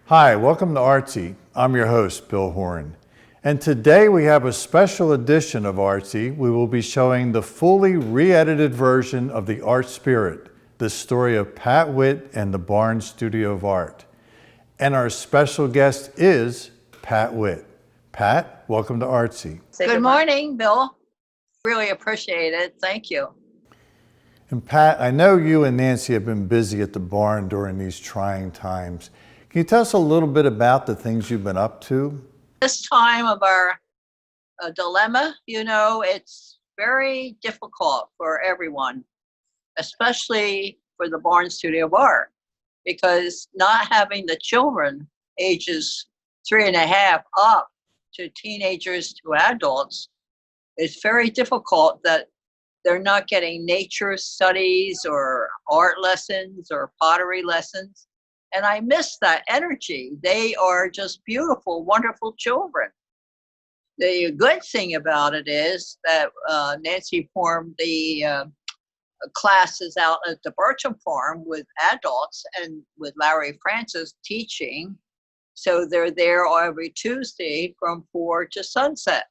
Hi, welcome to ArtC. I'm your host, Bill Horan. And today we have a special edition of ArtC. We will be showing the fully re-edited version of The Art Spirit, the story of Pat Witt and the Barnes Studio of Art. And our special guest is Pat Witt. Pat, welcome to ArtC. Good morning, Bill. Really appreciate it. Thank you. And Pat, I know you and Nancy have been busy at the barn during these trying times. Can you tell us a little bit about the things you've been up to? This time of our dilemma, it's very difficult for everyone, especially for the Barnes Studio of Art, because not having the children ages 3.5 up to teenagers to adults, it's very difficult that they're not getting nature studies or art lessons or pottery lessons. And I miss that energy. They are just beautiful, wonderful children. The good thing about it is that Nancy formed the classes out at the Bircham Farm with adults and with Larry Francis teaching. So they're there every Tuesday from 4 to sunset.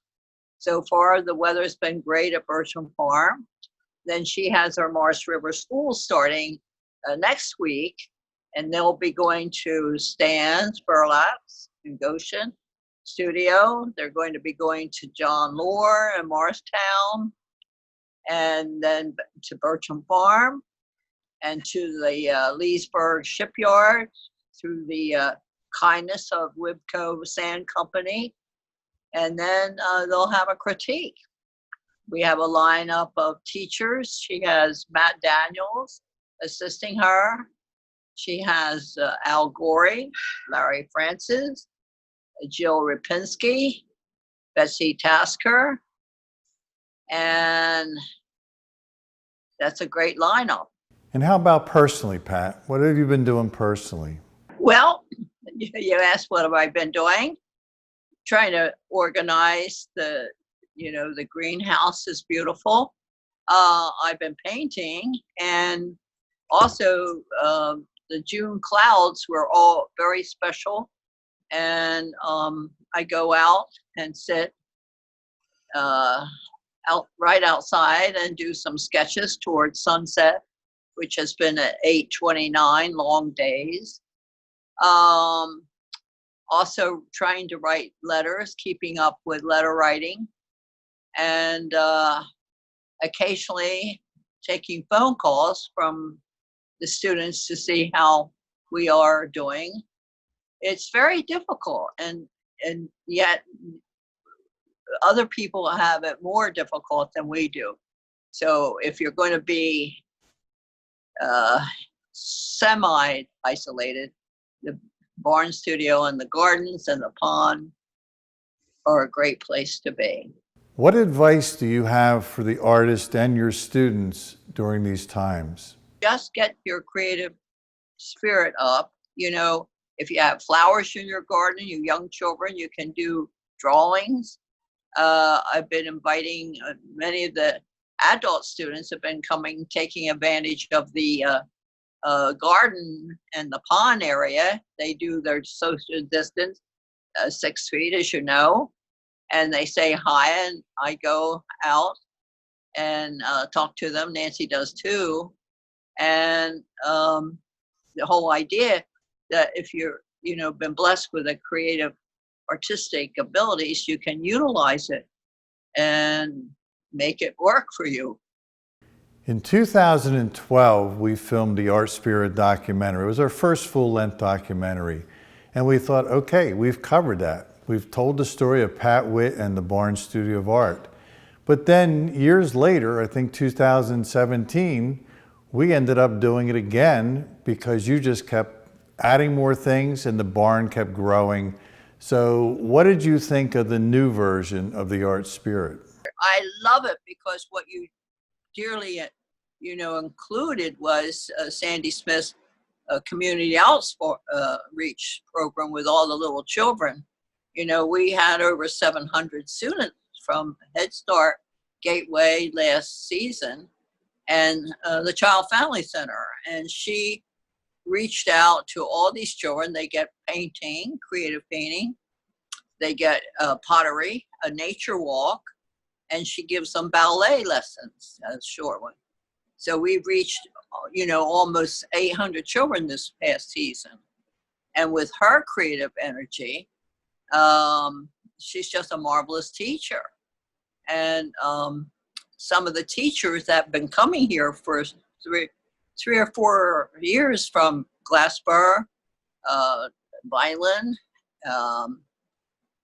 So far, the weather's been great at Bircham Farm. Then she has her Marsh River School starting next week. And they'll be going to Stan's, Burlaps, and Goshen Studio. They're going to be going to John Lore and Morristown, and then to Bircham Farm, and to the Leesburg Shipyard through the kindness of Wibco Sand Company. And then they'll have a critique. We have a lineup of teachers. She has Matt Daniels assisting her. She has Al Gorey, Larry Francis, Jill Ripinski, Betsy Tasker, and that's a great lineup. And how about personally, Pat? What have you been doing personally? Well, you asked what have I been doing? Trying to organize the greenhouse is beautiful. I've been painting, and also the June clouds were all very special. And I go out and sit right outside and do some sketches towards sunset, which has been at 8:29 long days. Also trying to write letters, keeping up with letter writing, and occasionally taking phone calls from the students to see how we are doing. It's very difficult, and yet other people have it more difficult than we do. So if you're going to be semi-isolated, the Barnes Studio and the gardens and the pond are a great place to be. What advice do you have for the artists and your students during these times? Just get your creative spirit up. If you have flowers in your garden, you young children, you can do drawings. I've been inviting many of the adult students have been coming, taking advantage of the garden and the pond area. They do their social distance, 6 feet, as you know, and they say hi, and I go out and talk to them. Nancy does too. And the whole idea that if you're, been blessed with a creative, artistic abilities, you can utilize it and make it work for you. In 2012, we filmed the Art Spirit documentary. It was our first full-length documentary. And we thought, okay, we've covered that. We've told the story of Pat Witt and the Barnes Studio of Art. But then years later, I think 2017, we ended up doing it again because you just kept adding more things and the barn kept growing. So what did you think of the new version of the Art Spirit? I love it because what you dearly, included was Sandy Smith's community outreach program with all the little children. We had over 700 students from Head Start Gateway last season and the Child Family Center. And she reached out to all these children. They get painting, creative painting. They get pottery, a nature walk, and she gives them ballet lessons, a short one. So we've reached, almost 800 children this past season. And with her creative energy, she's just a marvelous teacher. And some of the teachers that have been coming here for three or 4 years from Glassboro, Vineland,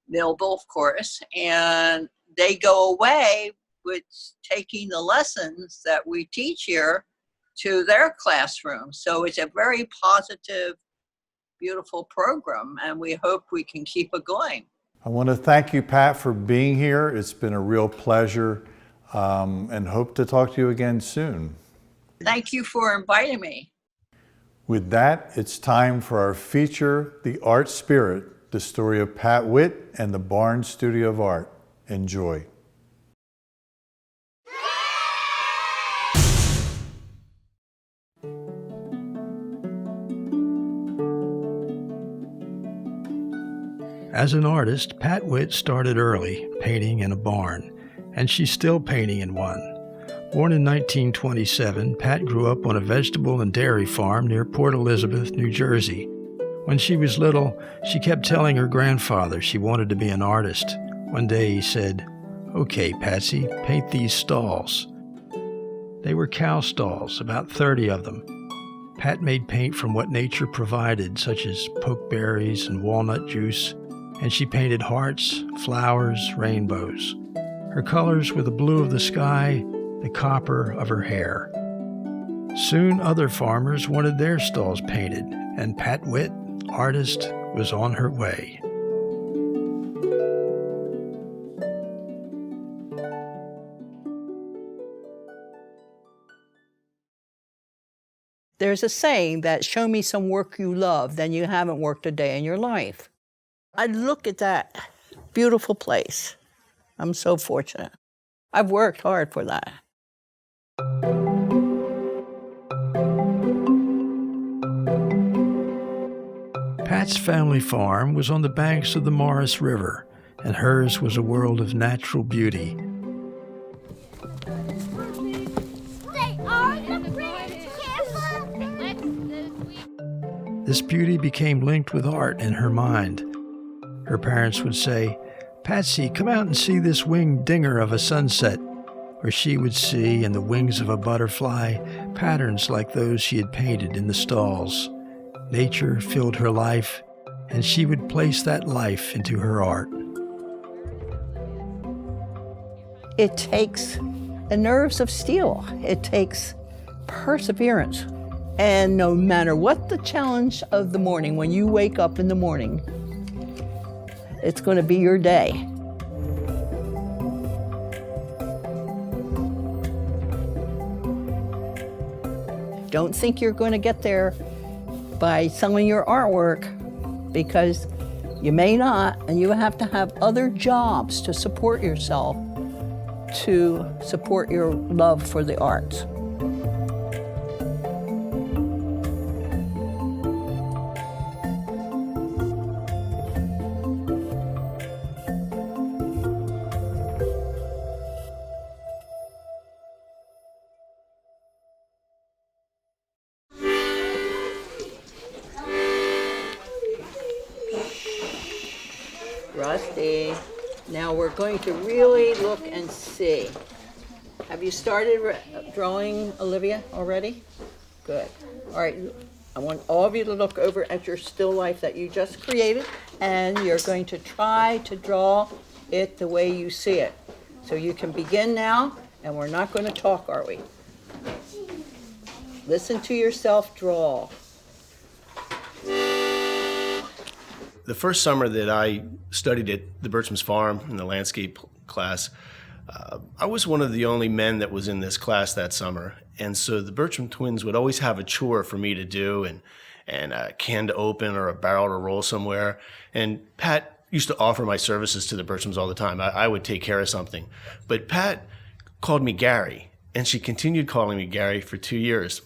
Millville, of course, and they go away with taking the lessons that we teach here to their classroom. So it's a very positive, beautiful program, and we hope we can keep it going. I want to thank you, Pat, for being here. It's been a real pleasure, and hope to talk to you again soon. Thank you for inviting me. With that, it's time for our feature, The Art Spirit, the story of Pat Witt and the Barnes Studio of Art. Enjoy. As an artist, Pat Witt started early, painting in a barn, and she's still painting in one. Born in 1927, Pat grew up on a vegetable and dairy farm near Port Elizabeth, New Jersey. When she was little, she kept telling her grandfather she wanted to be an artist. One day he said, "Okay, Patsy, paint these stalls." They were cow stalls, about 30 of them. Pat made paint from what nature provided, such as pokeberries and walnut juice, and she painted hearts, flowers, rainbows. Her colors were the blue of the sky, the copper of her hair. Soon other farmers wanted their stalls painted, and Pat Witt, artist, was on her way. There's a saying that show me some work you love, then you haven't worked a day in your life. I look at that beautiful place. I'm so fortunate. I've worked hard for that. Pat's family farm was on the banks of the Morris River, and hers was a world of natural beauty. This beauty became linked with art in her mind. Her parents would say, "Patsy, come out and see this winged dinger of a sunset," where she would see in the wings of a butterfly patterns like those she had painted in the stalls. Nature filled her life, and she would place that life into her art. It takes the nerves of steel. It takes perseverance. And no matter what the challenge of the morning, when you wake up in the morning, it's going to be your day. Don't think you're going to get there by selling your artwork, because you may not, and you have to have other jobs to support yourself, to support your love for the arts. Rusty. Now we're going to really look and see. Have you started drawing, Olivia, already? Good. All right, I want all of you to look over at your still life that you just created, and you're going to try to draw it the way you see it. So you can begin now, and we're not going to talk, are we? Listen to yourself draw. The first summer that I studied at the Birchman's Farm in the landscape class, I was one of the only men that was in this class that summer. And so the Birchman twins would always have a chore for me to do, and a can to open or a barrel to roll somewhere. And Pat used to offer my services to the Birchmans all the time. I would take care of something. But Pat called me Gary, and she continued calling me Gary for 2 years.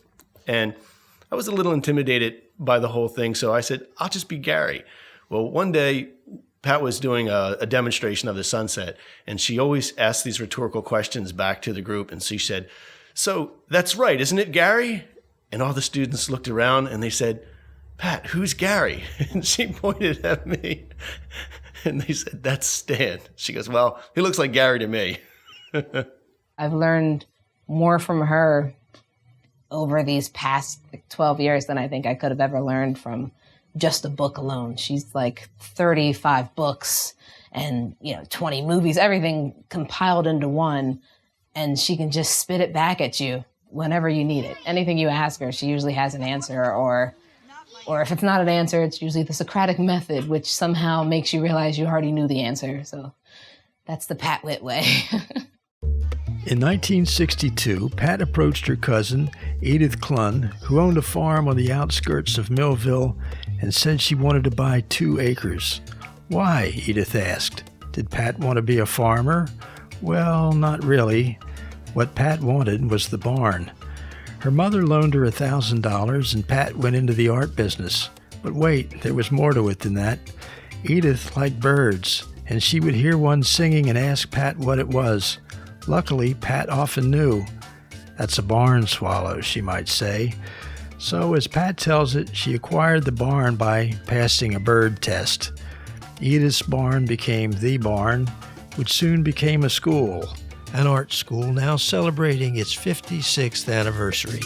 And I was a little intimidated by the whole thing. So I said, I'll just be Gary. Well, one day, Pat was doing a demonstration of the sunset, and she always asked these rhetorical questions back to the group. And she said, so that's right, isn't it, Gary? And all the students looked around and they said, Pat, who's Gary? And she pointed at me and they said, that's Stan. She goes, well, he looks like Gary to me. I've learned more from her over these past 12 years than I think I could have ever learned from just a book alone. She's like 35 books and 20 movies, everything compiled into one, and she can just spit it back at you whenever you need it. Anything you ask her, she usually has an answer, or if it's not an answer, it's usually the Socratic method, which somehow makes you realize you already knew the answer. So that's the Pat Witt way. In 1962, Pat approached her cousin, Edith Clunn, who owned a farm on the outskirts of Millville, and said she wanted to buy 2 acres. Why? Edith asked. Did Pat want to be a farmer? Well, not really. What Pat wanted was the barn. Her mother loaned her $1,000, and Pat went into the art business. But wait, there was more to it than that. Edith liked birds, and she would hear one singing and ask Pat what it was. Luckily, Pat often knew. That's a barn swallow, she might say. So, as Pat tells it, she acquired the barn by passing a bird test. Edith's barn became the barn, which soon became a school, an art school now celebrating its 56th anniversary.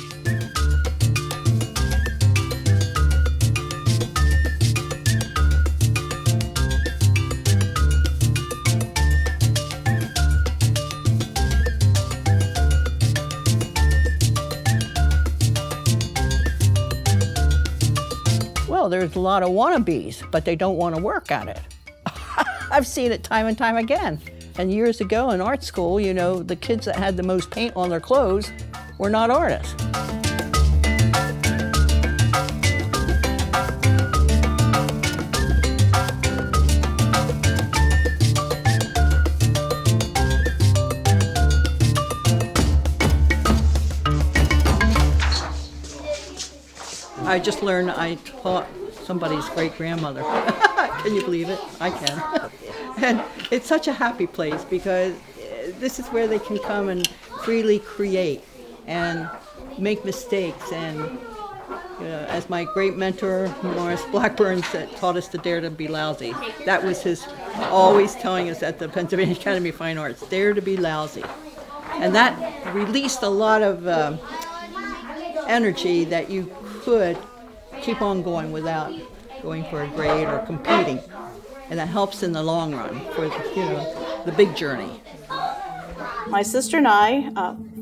Well, there's a lot of wannabes, but they don't want to work at it. I've seen it time and time again. And years ago in art school, the kids that had the most paint on their clothes were not artists. I just learned I taught somebody's great-grandmother. Can you believe it? I can. And it's such a happy place because this is where they can come and freely create and make mistakes. And as my great mentor, Morris Blackburn, taught us to dare to be lousy. That was his always telling us at the Pennsylvania Academy of Fine Arts, dare to be lousy. And that released a lot of energy that you could keep on going without going for a grade or competing, and that helps in the long run for the big journey. My sister and I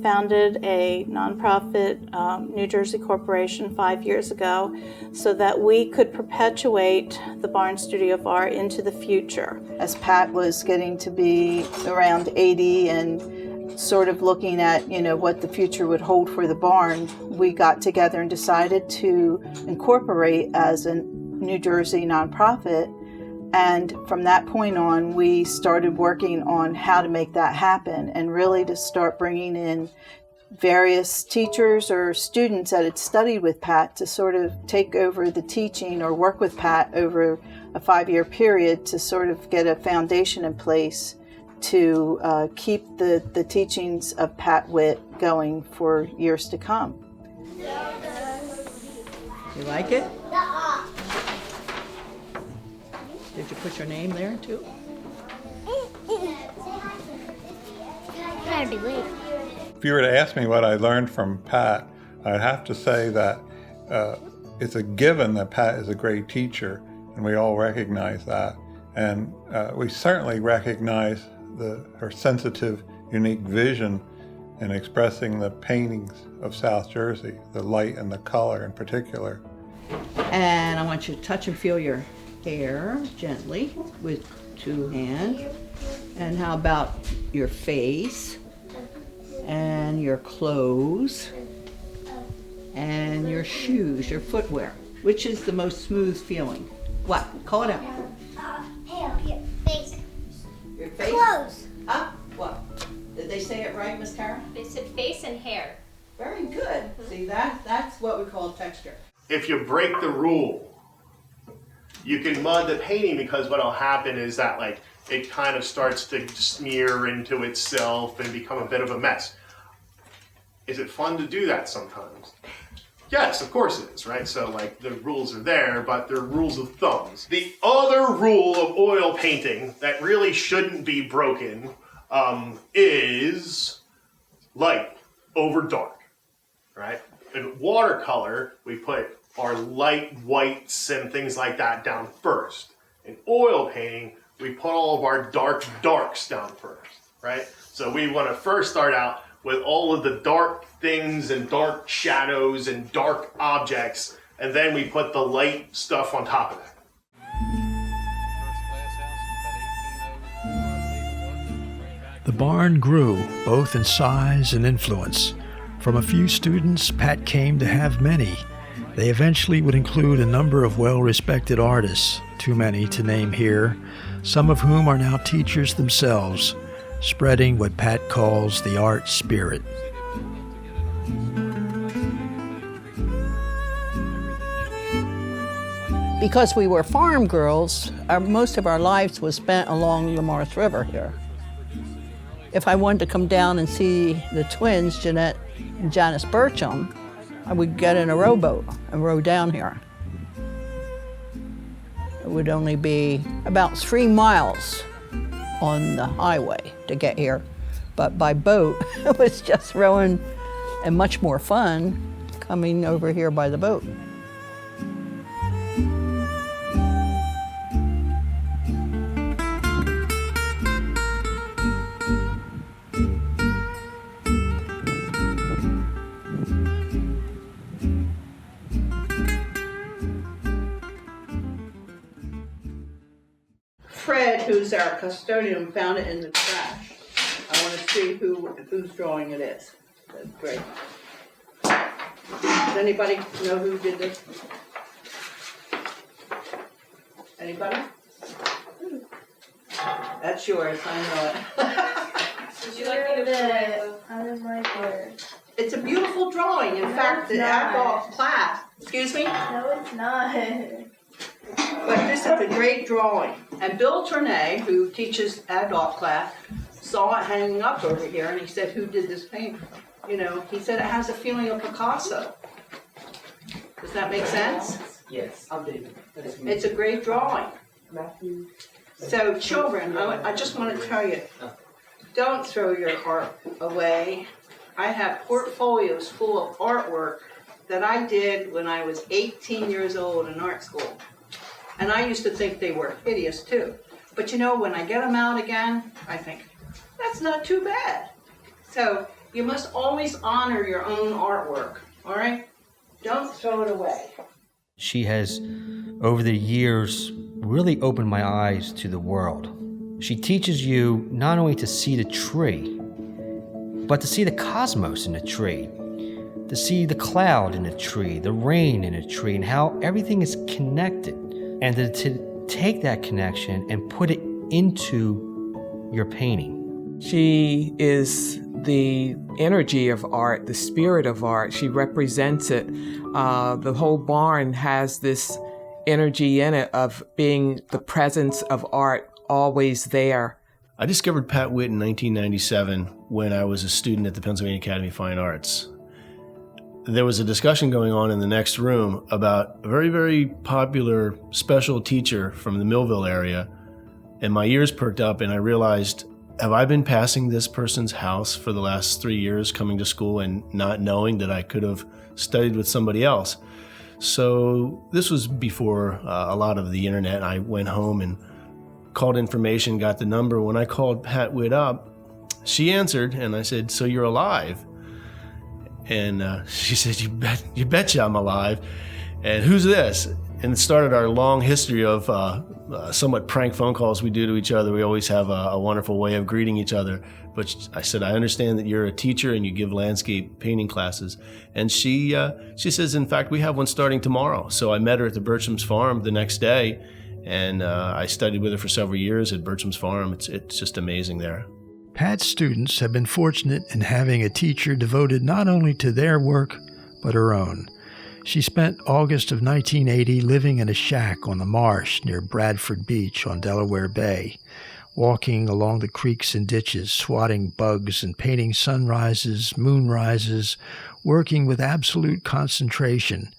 founded a nonprofit New Jersey corporation 5 years ago so that we could perpetuate the Barn Studio of Art into the future. As Pat was getting to be around 80 and sort of looking at, what the future would hold for the barn, we got together and decided to incorporate as a New Jersey nonprofit. And from that point on, we started working on how to make that happen and really to start bringing in various teachers or students that had studied with Pat to sort of take over the teaching or work with Pat over a 5-year period to sort of get a foundation in place to keep the teachings of Pat Witt going for years to come. You like it? Did you put your name there too? If you were to ask me what I learned from Pat, I'd have to say that it's a given that Pat is a great teacher, and we all recognize that. And we certainly recognize her sensitive, unique vision in expressing the paintings of South Jersey, the light and the color in particular. And I want you to touch and feel your hair gently with 2 hands. And how about your face and your clothes and your shoes, your footwear? Which is the most smooth feeling? What? Call it out. Hair, face. Your face? Clothes. Huh? What? Did they say it right, Miss Kara? They said face and hair. Very good. See, that's what we call texture. if you break the rule, you can mud the painting, because what'll happen is that like it kind of starts to smear into itself and become a bit of a mess. Is it fun to do that sometimes? Yes, of course it is, right? So like the rules are there, but they're rules of thumbs. The other rule of oil painting that really shouldn't be broken is light over dark, right? In watercolor, we put our light whites and things like that down first. In oil painting, we put all of our dark darks down first, right? So we want to first start out with all of the dark things and dark shadows and dark objects, and then we put the light stuff on top of that. The barn grew, both in size and influence. From a few students, Pat came to have many. They eventually would include a number of well-respected artists, too many to name here, some of whom are now teachers themselves, spreading what Pat calls the art spirit. Because we were farm girls, most of our lives was spent along the Morris River here. If I wanted to come down and see the twins, Jeanette and Janice Burcham, I would get in a rowboat and row down here. It would only be about 3 miles on the highway to get here, but by boat, it was just rowing and much more fun coming over here by the boat. Fred, who's our custodian, found it in the trash. I want to see whose drawing it is. That's great. Does anybody know who did this? Anybody? That's yours, I know it. Would you like me to play out of my board? It's a beautiful drawing. In fact, the adult class, excuse me? No, it's not. But this is a great drawing. And Bill Tournay, who teaches adult class, saw it hanging up over here, and he said, who did this painting? You know, he said it has a feeling of Picasso. Does that make sense? Yes, I'll do. It's a great drawing. So children, I just want to tell you, don't throw your art away. I have portfolios full of artwork that I did when I was 18 years old in art school. And I used to think they were hideous too. But you know, when I get them out again, I think, that's not too bad. So you must always honor your own artwork, all right? Don't throw it away. She has, over the years, really opened my eyes to the world. She teaches you not only to see the tree, but to see the cosmos in the tree, to see the cloud in the tree, the rain in the tree, and how everything is connected. And to take that connection and put it into your painting. She is the energy of art, the spirit of art. She represents it. The whole barn has this energy in it of being the presence of art always there. I discovered Pat Witt in 1997 when I was a student at the Pennsylvania Academy of Fine Arts. There was a discussion going on in the next room about a very, very popular special teacher from the Millville area, and my ears perked up and I realized, have I been passing this person's house for the last 3 years coming to school and not knowing that I could have studied with somebody else? So this was before a lot of the internet. I went home and called information, got the number. When I called Pat Witt up, she answered and I said, "So you're alive?" And she said, you betcha I'm alive. And who's this? And it started our long history of somewhat prank phone calls we do to each other. We always have a wonderful way of greeting each other. But I said, I understand that you're a teacher and you give landscape painting classes. And she says, in fact, we have one starting tomorrow. So I met her at the Burcham's Farm the next day. And I studied with her for several years at Burcham's Farm. It's just amazing there. Pat's students have been fortunate in having a teacher devoted not only to their work, but her own. She spent August of 1980 living in a shack on the marsh near Bradford Beach on Delaware Bay, walking along the creeks and ditches, swatting bugs and painting sunrises, moonrises, working with absolute concentration.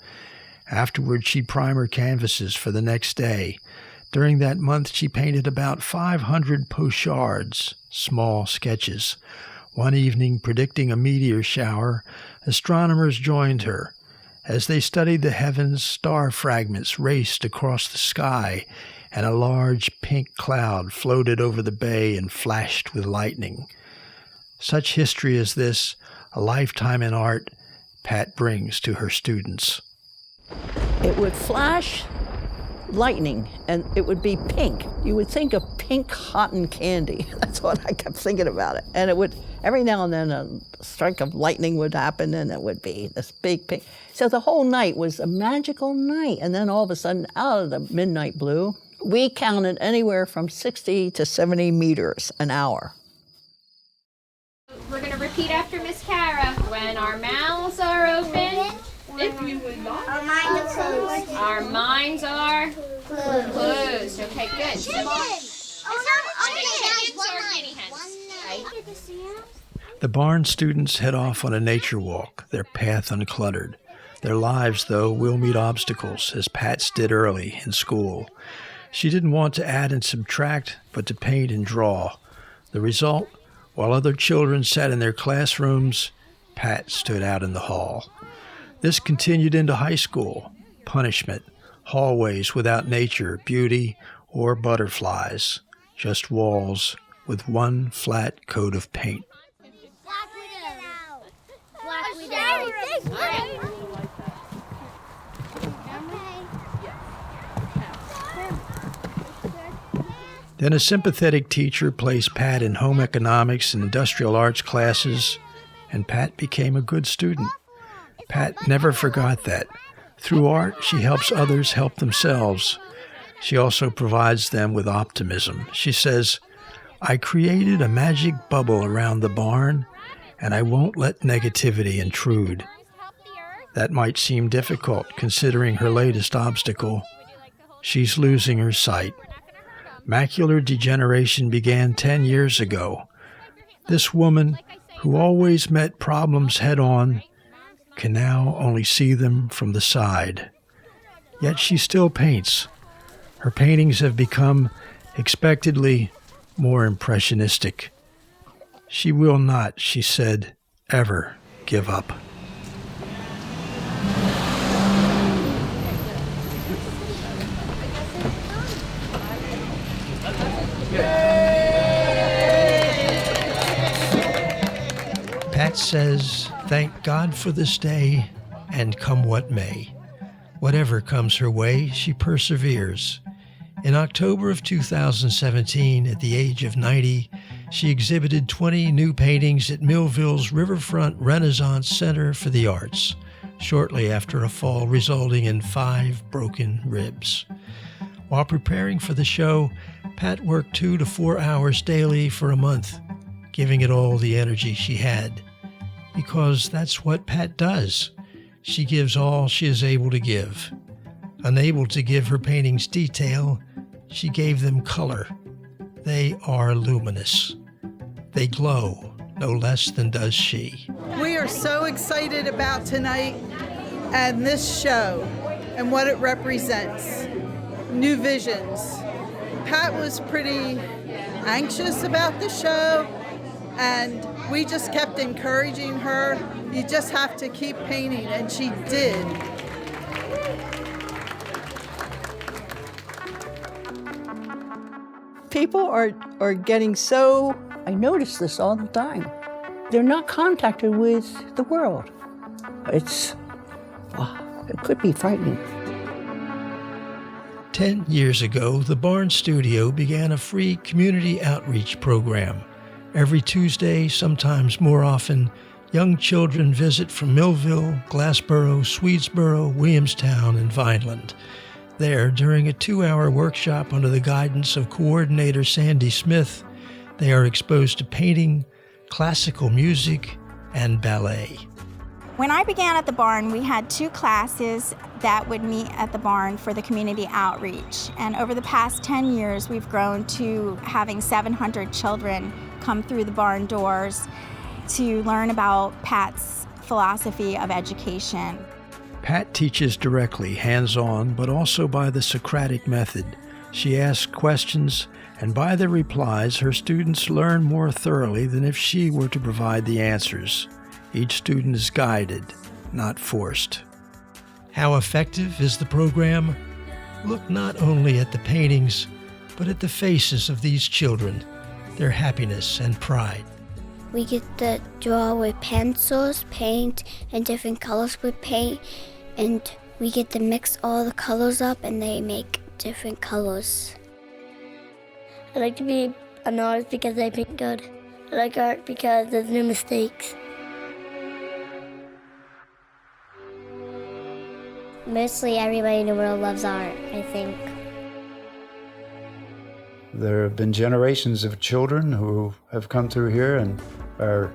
Afterward, she'd prime her canvases for the next day. During that month, she painted about 500 pochades, small sketches. One evening, predicting a meteor shower, astronomers joined her. As they studied the heavens, star fragments raced across the sky, and a large pink cloud floated over the bay and flashed with lightning. Such history as this, a lifetime in art, Pat brings to her students. It would flash lightning, and it would be pink. You would think of pink cotton candy. That's what I kept thinking about it. And it would, every now and then, a strike of lightning would happen, and it would be this big pink. So the whole night was a magical night. And then all of a sudden, out of the midnight blue, we counted anywhere from 60 to 70 meters an hour. We're going to repeat after Miss Kara. When our mouths are open, if you would like. Our minds are closed. Our minds are closed. Okay, good. The barn students head off on a nature walk, their path uncluttered. Their lives, though, will meet obstacles, as Pat's did early in school. She didn't want to add and subtract, but to paint and draw. The result, while other children sat in their classrooms, Pat stood out in the hall. This continued into high school. Punishment, hallways without nature, beauty, or butterflies. Just walls with one flat coat of paint. Then a sympathetic teacher placed Pat in home economics and industrial arts classes, and Pat became a good student. Pat never forgot that. Through art, she helps others help themselves. She also provides them with optimism. She says, "I created a magic bubble around the barn, and I won't let negativity intrude." That might seem difficult, considering her latest obstacle. She's losing her sight. Macular degeneration began 10 years ago. This woman, who always met problems head-on, can now only see them from the side. Yet she still paints. Her paintings have become, expectedly, more impressionistic. She will not, she said, ever give up. Pat says, "Thank God for this day, and come what may." Whatever comes her way, she perseveres. In October of 2017, at the age of 90, she exhibited 20 new paintings at Millville's Riverfront Renaissance Center for the Arts, shortly after a fall resulting in 5 broken ribs. While preparing for the show, Pat worked 2 to 4 hours daily for a month, giving it all the energy she had. Because that's what Pat does. She gives all she is able to give. Unable to give her paintings detail, she gave them color. They are luminous. They glow no less than does she. We are so excited about tonight and this show and what it represents. New visions. Pat was pretty anxious about the show, and we just kept encouraging her. You just have to keep painting, and she did. People are getting so, I notice this all the time, they're not contacted with the world. It could be frightening. 10 years ago, the Barn Studio began a free community outreach program. Every Tuesday, sometimes more often, young children visit from Millville, Glassboro, Swedesboro, Williamstown, and Vineland. There, during a 2-hour workshop under the guidance of coordinator Sandy Smith, they are exposed to painting, classical music, and ballet. When I began at the barn, we had 2 classes that would meet at the barn for the community outreach. And over the past 10 years, we've grown to having 700 children come through the barn doors to learn about Pat's philosophy of education. Pat teaches directly, hands-on, but also by the Socratic method. She asks questions, and by the replies, her students learn more thoroughly than if she were to provide the answers. Each student is guided, not forced. How effective is the program? Look not only at the paintings, but at the faces of these children, their happiness and pride. We get to draw with pencils, paint, and different colors with paint, and we get to mix all the colors up and they make different colors. I like to be an artist because I paint good. I like art because there's no mistakes. Mostly everybody in the world loves art, I think. There have been generations of children who have come through here and are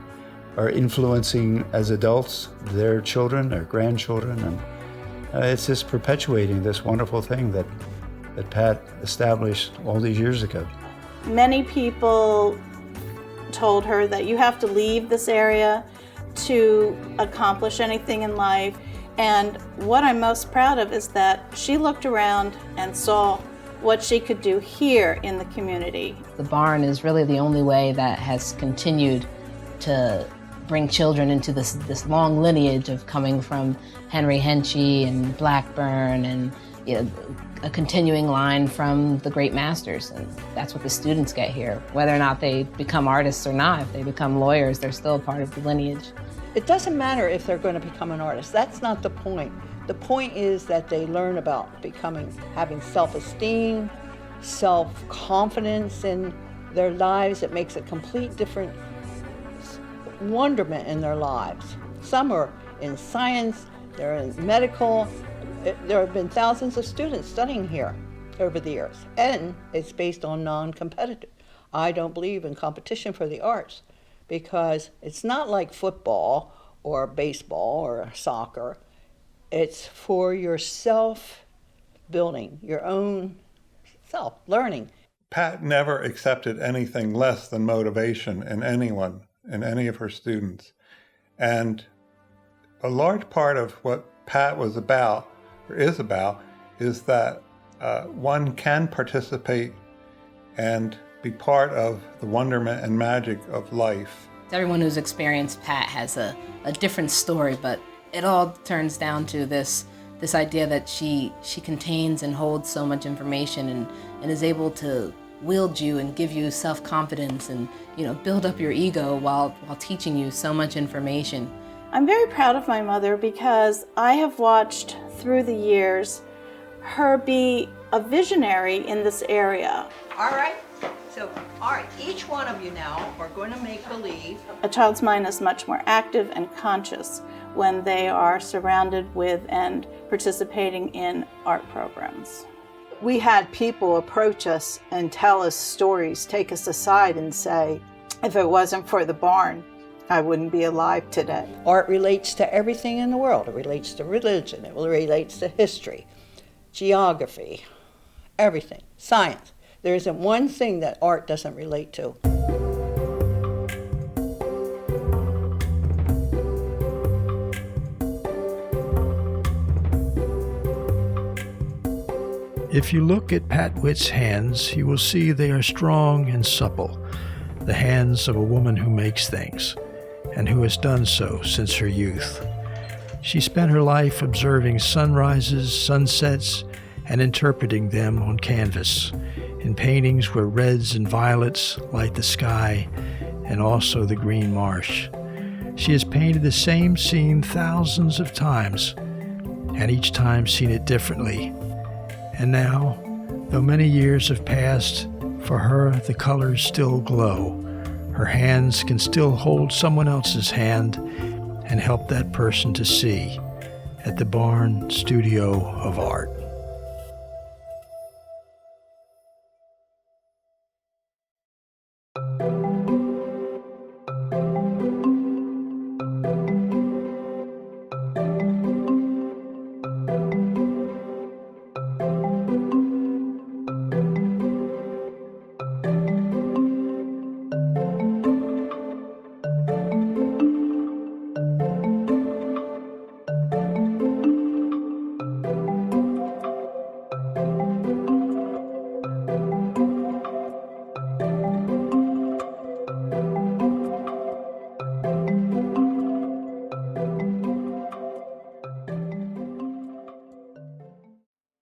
influencing as adults their children, their grandchildren, and it's just perpetuating this wonderful thing that Pat established all these years ago. Many people told her that you have to leave this area to accomplish anything in life. And what I'm most proud of is that she looked around and saw what she could do here in the community. The barn is really the only way that has continued to bring children into this long lineage of coming from Henry Henchy and Blackburn, and a continuing line from the great masters. And that's what the students get here. Whether or not they become artists or not, if they become lawyers, they're still a part of the lineage. It doesn't matter if they're going to become an artist. That's not the point. The point is that they learn about having self-esteem, self-confidence in their lives. It makes a complete different wonderment in their lives. Some are in science, they're in medical. There have been thousands of students studying here over the years, and it's based on non-competitive. I don't believe in competition for the arts, because it's not like football or baseball or soccer. It's for your self-building, your own self-learning. Pat never accepted anything less than motivation in anyone, in any of her students. And a large part of what Pat was about, or is about, is that one can participate and be part of the wonderment and magic of life. Everyone who's experienced Pat has a different story, but it all turns down to this idea that she contains and holds so much information and is able to wield you and give you self-confidence and build up your ego while teaching you so much information. I'm very proud of my mother because I have watched through the years her be a visionary in this area. All right. So, all right, each one of you now are going to make believe. A child's mind is much more active and conscious when they are surrounded with and participating in art programs. We had people approach us and tell us stories, take us aside and say, if it wasn't for the barn, I wouldn't be alive today. Art relates to everything in the world. It relates to religion, it relates to history, geography, everything, science. There isn't one thing that art doesn't relate to. If you look at Pat Witt's hands, you will see they are strong and supple, the hands of a woman who makes things, and who has done so since her youth. She spent her life observing sunrises, sunsets, and interpreting them on canvas, in paintings where reds and violets light the sky, and also the green marsh. She has painted the same scene thousands of times, and each time seen it differently. And now, though many years have passed, for her the colors still glow. Her hands can still hold someone else's hand and help that person to see at the Barn Studio of Art.